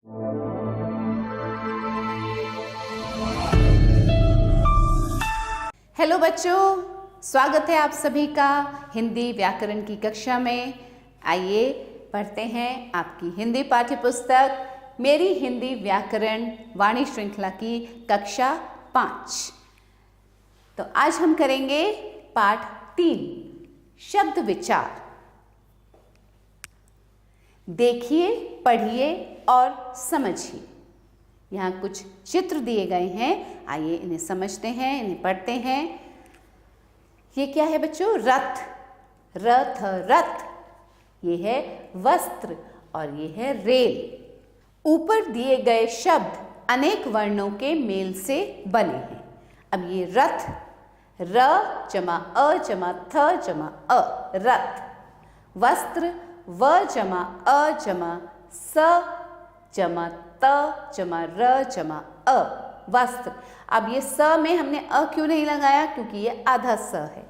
Hello बच्चों, स्वागत है आप सभी का हिंदी व्याकरण की कक्षा में। आइए पढ़ते हैं आपकी हिंदी पाठ्य पुस्तक मेरी हिंदी व्याकरण वाणी श्रृंखला की कक्षा 5। तो आज हम करेंगे पाठ 3 शब्द विचार। देखिए, पढ़िए और समझिए। यहाँ कुछ चित्र दिए गए हैं, आइए इन्हें समझते हैं, इन्हें पढ़ते हैं। ये क्या है बच्चों? रथ, रथ रथ। ये है वस्त्र और ये है रेल। ऊपर दिए गए शब्द अनेक वर्णों के मेल से बने हैं। अब ये रथ, र जमा अ जमा थ जमा अ, रथ। वस्त्र, व जमा अ जमा स जमा त जमा र जमा अ, वस्त्र। अब ये स में हमने अ क्यों नहीं लगाया? क्योंकि ये आधा स है।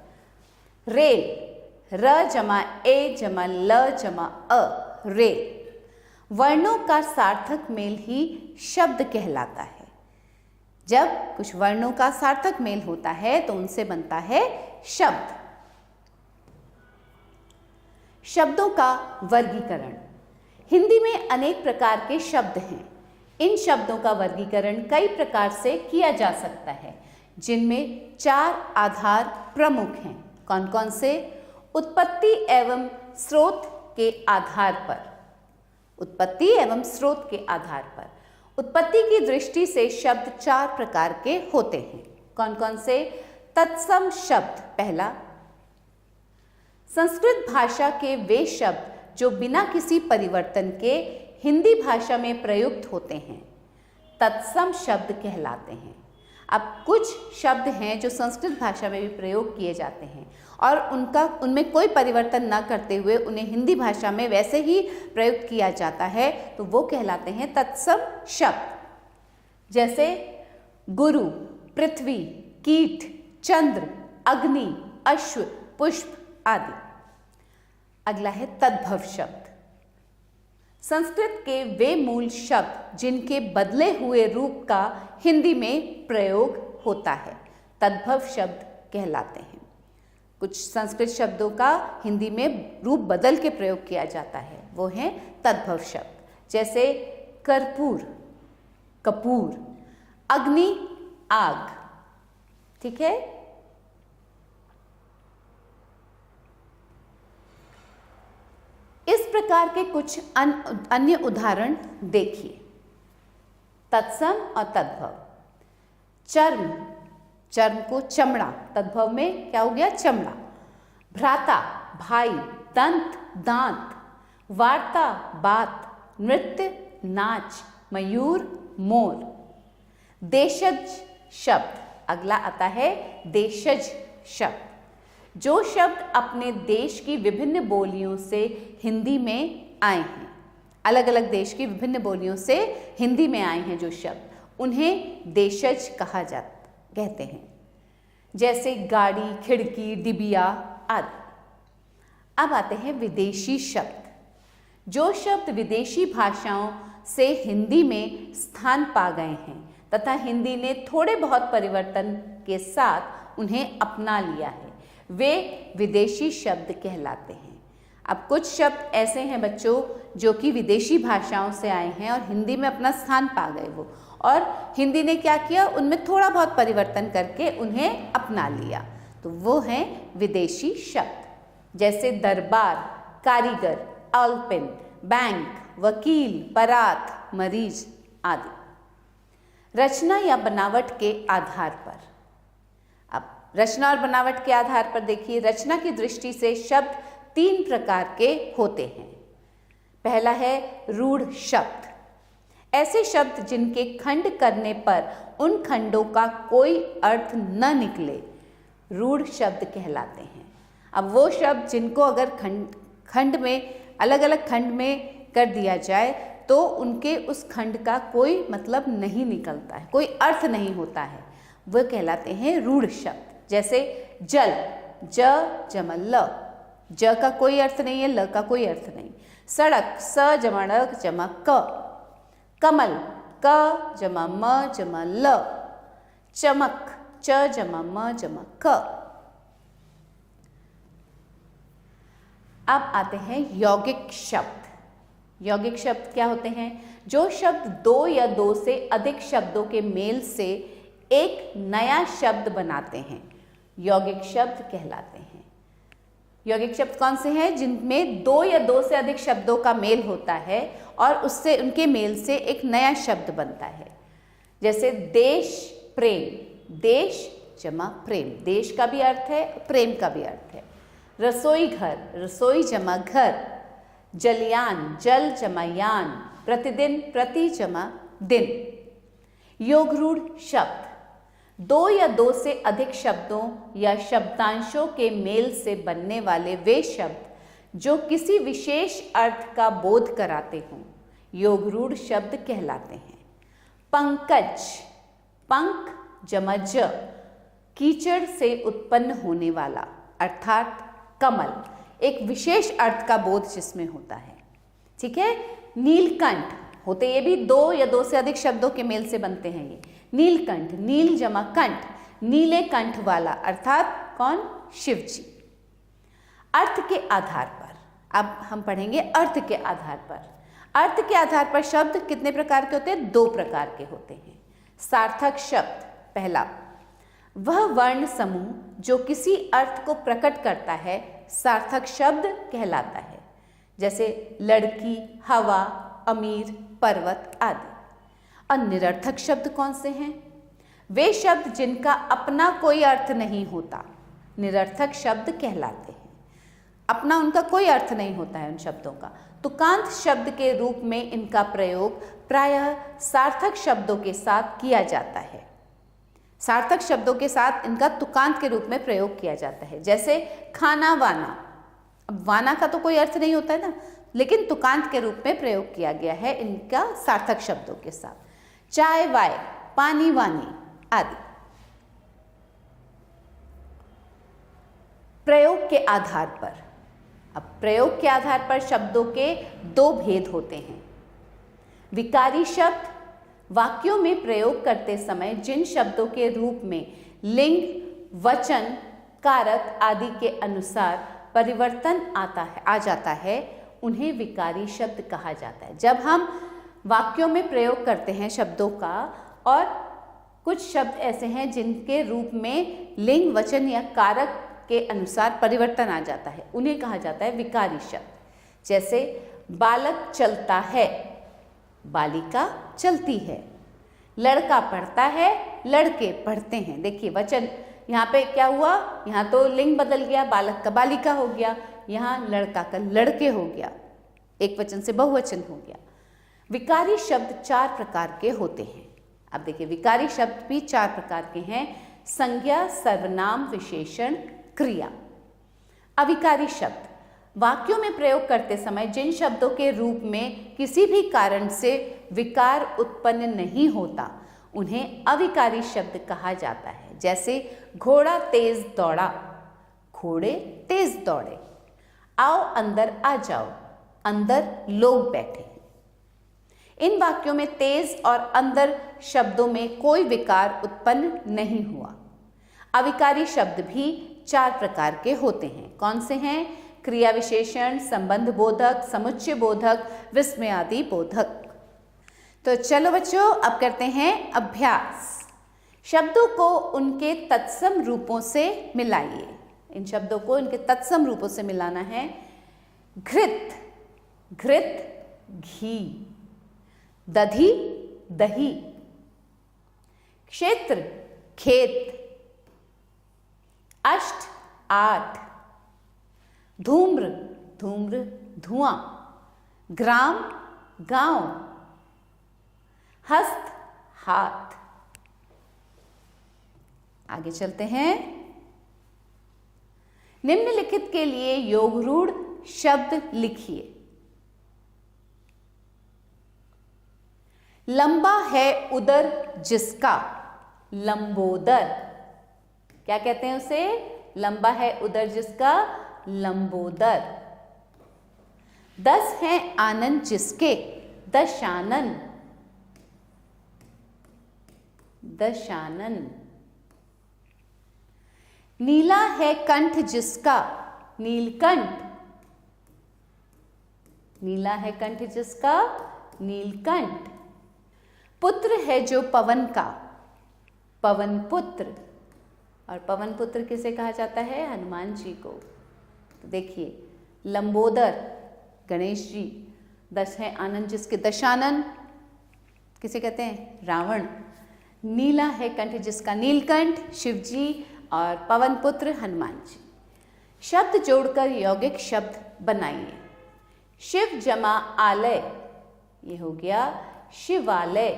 रेल, र जमा ए जमा ल जमा अ, रेल। वर्णों का सार्थक मेल ही शब्द कहलाता है। जब कुछ वर्णों का सार्थक मेल होता है तो उनसे बनता है शब्द। शब्दों का वर्गीकरण। हिंदी में अनेक प्रकार के शब्द हैं। इन शब्दों का वर्गीकरण कई प्रकार से किया जा सकता है, जिनमें 4 आधार प्रमुख हैं। कौन कौन से? उत्पत्ति एवं स्रोत के आधार पर। उत्पत्ति एवं स्रोत के आधार पर। उत्पत्ति की दृष्टि से शब्द 4 प्रकार के होते हैं। कौन कौन से? तत्सम शब्द पहला। संस्कृत भाषा के वे शब्द जो बिना किसी परिवर्तन के हिंदी भाषा में प्रयुक्त होते हैं, तत्सम शब्द कहलाते हैं। अब कुछ शब्द हैं जो संस्कृत भाषा में भी प्रयोग किए जाते हैं और उनमें कोई परिवर्तन न करते हुए उन्हें हिंदी भाषा में वैसे ही प्रयुक्त किया जाता है, तो वो कहलाते हैं तत्सम शब्द। जैसे गुरु, पृथ्वी, कीट, चंद्र, अग्नि, अश्व, पुष्प आदि। अगला है तद्भव शब्द। संस्कृत के वे मूल शब्द जिनके बदले हुए रूप का हिंदी में प्रयोग होता है, तद्भव शब्द कहलाते हैं। कुछ संस्कृत शब्दों का हिंदी में रूप बदल के प्रयोग किया जाता है, वो हैं तद्भव शब्द। जैसे कर्पूर, कपूर, अग्नि, आग। ठीक है। इस प्रकार के कुछ अन्य उदाहरण देखिए। तत्सम और तद्भव। चर्म, चर्म को चमड़ा, तद्भव में क्या हो गया? चमड़ा। भ्राता, भाई, दंत, दांत। वार्ता, बात। नृत्य, नाच। मयूर, मोर। देशज शब्द। अगला आता है देशज शब्द। जो शब्द अपने देश की विभिन्न बोलियों से हिंदी में आए हैं, अलग अलग देश की विभिन्न बोलियों से हिंदी में आए हैं जो शब्द, उन्हें देशज कहते हैं। जैसे गाड़ी, खिड़की, डिबिया आदि। अब आते हैं विदेशी शब्द। जो शब्द विदेशी भाषाओं से हिंदी में स्थान पा गए हैं तथा हिंदी ने थोड़े बहुत परिवर्तन के साथ उन्हें अपना लिया है, वे विदेशी शब्द कहलाते हैं। अब कुछ शब्द ऐसे हैं बच्चों जो कि विदेशी भाषाओं से आए हैं और हिंदी में अपना स्थान पा गए वो, और हिंदी ने क्या किया? उनमें थोड़ा बहुत परिवर्तन करके उन्हें अपना लिया, तो वो हैं विदेशी शब्द। जैसे दरबार, कारीगर, अल्पिन, बैंक, वकील, परात, मरीज आदि। रचना या बनावट के आधार पर। अब रचना और बनावट के आधार पर देखिए, रचना की दृष्टि से शब्द 3 प्रकार के होते हैं। पहला है रूढ़ शब्द। ऐसे शब्द जिनके खंड करने पर उन खंडों का कोई अर्थ न निकले, रूढ़ शब्द कहलाते हैं। अब वो शब्द जिनको अगर खंड में, अलग अलग खंड में कर दिया जाए तो उनके उस खंड का कोई मतलब नहीं निकलता है, कोई अर्थ नहीं होता है, वह कहलाते हैं रूढ़ शब्द। जैसे जल, ज जमा ल, ज का कोई अर्थ नहीं है, ल का कोई अर्थ नहीं। सड़क, स जमा ड़ जमा क। कमल, क जमा म जमा ल। चमक, च जमा म जमा क। अब आते हैं यौगिक शब्द। यौगिक शब्द क्या होते हैं? जो शब्द दो या दो से अधिक शब्दों के मेल से एक नया शब्द बनाते हैं, यौगिक शब्द कहलाते हैं। यौगिक शब्द कौन से हैं? जिनमें दो या दो से अधिक शब्दों का मेल होता है और उससे उनके मेल से एक नया शब्द बनता है। जैसे देश प्रेम, देश जमा प्रेम, देश का भी अर्थ है, प्रेम का भी अर्थ है। रसोई घर, रसोई जमा घर। जलयान, जल जमा यान। प्रतिदिन, प्रति जमा दिन। योगरूढ़ शब्द, दो या दो से अधिक शब्दों या शब्दांशों के मेल से बनने वाले वे शब्द जो किसी विशेष अर्थ का बोध कराते हों, योगरूढ़ शब्द कहलाते हैं। पंकज, पंख जमा ज, कीचड़ से उत्पन्न होने वाला, अर्थात कमल, एक विशेष अर्थ का बोध जिसमें होता है। ठीक है। नीलकंठ, होते ये भी दो या दो से अधिक शब्दों के मेल से बनते हैं ये। नीलकंठ, नील जमा कंठ, नीले कंठ वाला, अर्थात कौन? शिव जी। अर्थ के आधार पर, अब हम पढ़ेंगे अर्थ के आधार पर। अर्थ के आधार पर शब्द कितने प्रकार के होते हैं? दो प्रकार के होते हैं। सार्थक शब्द, पहला, वह वर्ण समूह जो किसी अर्थ को प्रकट करता है सार्थक शब्द कहलाता है। जैसे लड़की, हवा, अमीर, पर्वत आदि। और निरर्थक शब्द कौन से हैं? वे शब्द जिनका अपना कोई अर्थ नहीं होता, निरर्थक शब्द कहलाते हैं। अपना उनका कोई अर्थ नहीं होता है उन शब्दों का। तुकांत शब्द के रूप में इनका प्रयोग प्रायः सार्थक शब्दों के साथ किया जाता है। सार्थक शब्दों के साथ इनका तुकांत के रूप में प्रयोग किया जाता है। जैसे खाना, वाना। अब वाना का तो कोई अर्थ नहीं होता है ना, लेकिन तुकांत के रूप में प्रयोग किया गया है इनका सार्थक शब्दों के साथ। चाय, वाय, पानी, वानी आदि। प्रयोग के आधार पर, अब प्रयोग के आधार पर शब्दों के दो भेद होते हैं। विकारी शब्द, वाक्यों में प्रयोग करते समय जिन शब्दों के रूप में लिंग, वचन, कारक आदि के अनुसार परिवर्तन आ जाता है, उन्हें विकारी शब्द कहा जाता है। जब हम वाक्यों में प्रयोग करते हैं शब्दों का और कुछ शब्द ऐसे हैं जिनके रूप में लिंग, वचन या कारक के अनुसार परिवर्तन आ जाता है, उन्हें कहा जाता है विकारी शब्द। जैसे बालक चलता है, बालिका चलती है। लड़का पढ़ता है, लड़के पढ़ते हैं। देखिए वचन यहाँ पे क्या हुआ, यहाँ तो लिंग बदल गया, बालक का बालिका हो गया, यहाँ लड़का का लड़के हो गया, एक वचन से बहुवचन हो गया। विकारी शब्द चार प्रकार के होते हैं। अब देखिए विकारी शब्द भी चार प्रकार के हैं। संज्ञा, सर्वनाम, विशेषण, क्रिया। अविकारी शब्द, वाक्यों में प्रयोग करते समय जिन शब्दों के रूप में किसी भी कारण से विकार उत्पन्न नहीं होता, उन्हें अविकारी शब्द कहा जाता है। जैसे घोड़ा तेज दौड़ा, घोड़े तेज दौड़े। आओ अंदर आ जाओ, अंदर लोग बैठे। इन वाक्यों में तेज और अंदर शब्दों में कोई विकार उत्पन्न नहीं हुआ। अविकारी शब्द भी चार प्रकार के होते हैं। कौन से हैं? क्रिया विशेषण, संबंध बोधक, समुच्चय बोधक, विस्मयादि बोधक। तो चलो बच्चों, अब करते हैं अभ्यास। शब्दों को उनके तत्सम रूपों से मिलाइए। इन शब्दों को इनके तत्सम रूपों से मिलाना है। घृत, घृत घी। दधी, दही। क्षेत्र, खेत। अष्ट, आठ। धूम्र, धूम्र धुआं। ग्राम, गांव। हस्त, हाथ। आगे चलते हैं। निम्नलिखित के लिए योगरूढ़ शब्द लिखिए। लंबा है उदर जिसका, लंबोदर। क्या कहते हैं उसे? लंबा है उदर जिसका, लंबोदर। 10 हैं आनन जिसके, दशानन। दशानन। नीला है कंठ जिसका, नीलकंठ। नीला है कंठ जिसका, नीलकंठ। पुत्र है जो पवन का, पवन पुत्र। और पवन पुत्र किसे कहा जाता है? हनुमान जी को। तो देखिए, लंबोदर गणेश जी, दश है आनंद जिसके, दशानन किसे कहते हैं? रावण। नीला है कंठ जिसका, नीलकंठ शिव जी, और पवन पुत्र हनुमान जी। शब्द जोड़कर यौगिक शब्द बनाइए। शिव जमा आलय, ये हो गया शिवालय।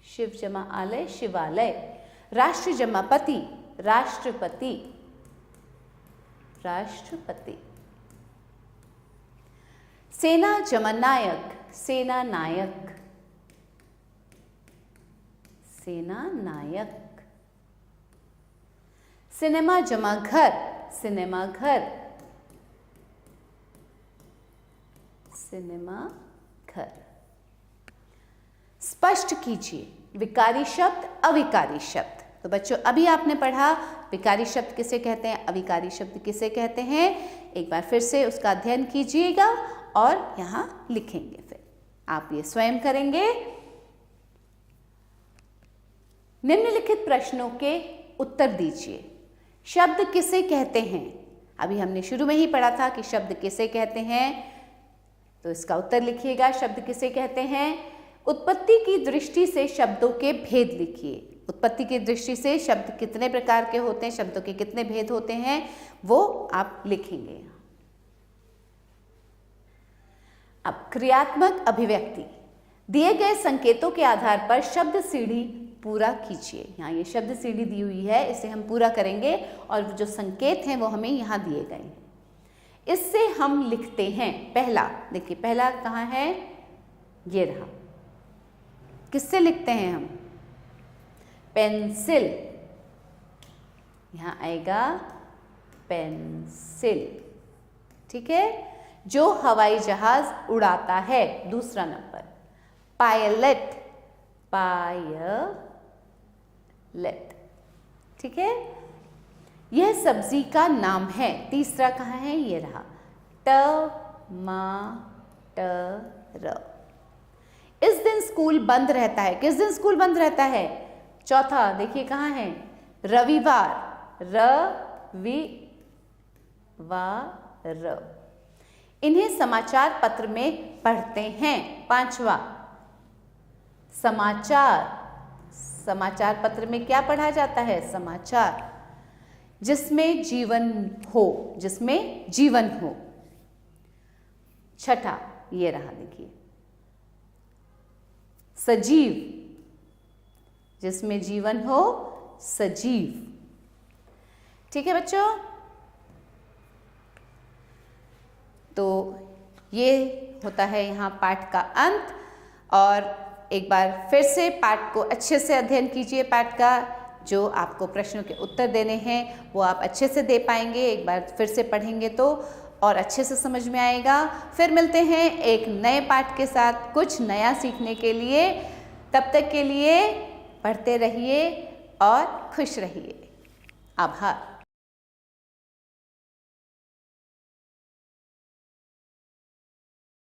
शिव जमा आलय, शिवालय। राष्ट्र जमा पति, राष्ट्रपति, राष्ट्रपति। सेना जमा नायक, सेना नायक, सेना नायक। सिनेमा जमा घर, सिनेमा घर, सिनेमा घर। स्पष्ट कीजिए विकारी शब्द, अविकारी शब्द। तो बच्चों, अभी आपने पढ़ा विकारी शब्द किसे कहते हैं, अविकारी शब्द किसे कहते हैं। एक बार फिर से उसका अध्ययन कीजिएगा और यहां लिखेंगे। फिर आप ये स्वयं करेंगे। निम्नलिखित प्रश्नों के उत्तर दीजिए। शब्द किसे कहते हैं? अभी हमने शुरू में ही पढ़ा था कि शब्द किसे कहते हैं, तो इसका उत्तर लिखिएगा। शब्द किसे कहते हैं? उत्पत्ति की दृष्टि से शब्दों के भेद लिखिए। उत्पत्ति की दृष्टि से शब्द कितने प्रकार के होते हैं, शब्दों के कितने भेद होते हैं, वो आप लिखेंगे। अब क्रियात्मक अभिव्यक्ति। दिए गए संकेतों के आधार पर शब्द सीढ़ी पूरा कीजिए। यहाँ ये शब्द सीढ़ी दी हुई है, इसे हम पूरा करेंगे और जो संकेत हैं वो हमें यहाँ दिए गए हैं। इससे हम लिखते हैं। पहला देखिए, पहला कहाँ है? ये रहा। किससे लिखते हैं हम? पेंसिल। यहाँ आएगा पेंसिल। ठीक है। जो हवाई जहाज उड़ाता है, दूसरा नंबर पायलट, पायलट। ठीक है। यह सब्जी का नाम है, तीसरा कहाँ है? ये रहा टमाटर। इस दिन स्कूल बंद रहता है, किस दिन स्कूल बंद रहता है? चौथा देखिए कहाँ है? रविवार, रविवार। इन्हें समाचार पत्र में पढ़ते हैं, पांचवा समाचार। समाचार पत्र में क्या पढ़ा जाता है? समाचार। जिसमें जीवन हो, जिसमें जीवन हो। छठा ये रहा, देखिए सजीव, जिसमें जीवन हो, सजीव। ठीक है बच्चों, तो ये होता है यहाँ पाठ का अंत। और एक बार फिर से पाठ को अच्छे से अध्ययन कीजिए। पाठ का जो आपको प्रश्नों के उत्तर देने हैं वो आप अच्छे से दे पाएंगे। एक बार फिर से पढ़ेंगे तो और अच्छे से समझ में आएगा। फिर मिलते हैं एक नए पाठ के साथ, कुछ नया सीखने के लिए। तब तक के लिए पढ़ते रहिए और खुश रहिए। आभार।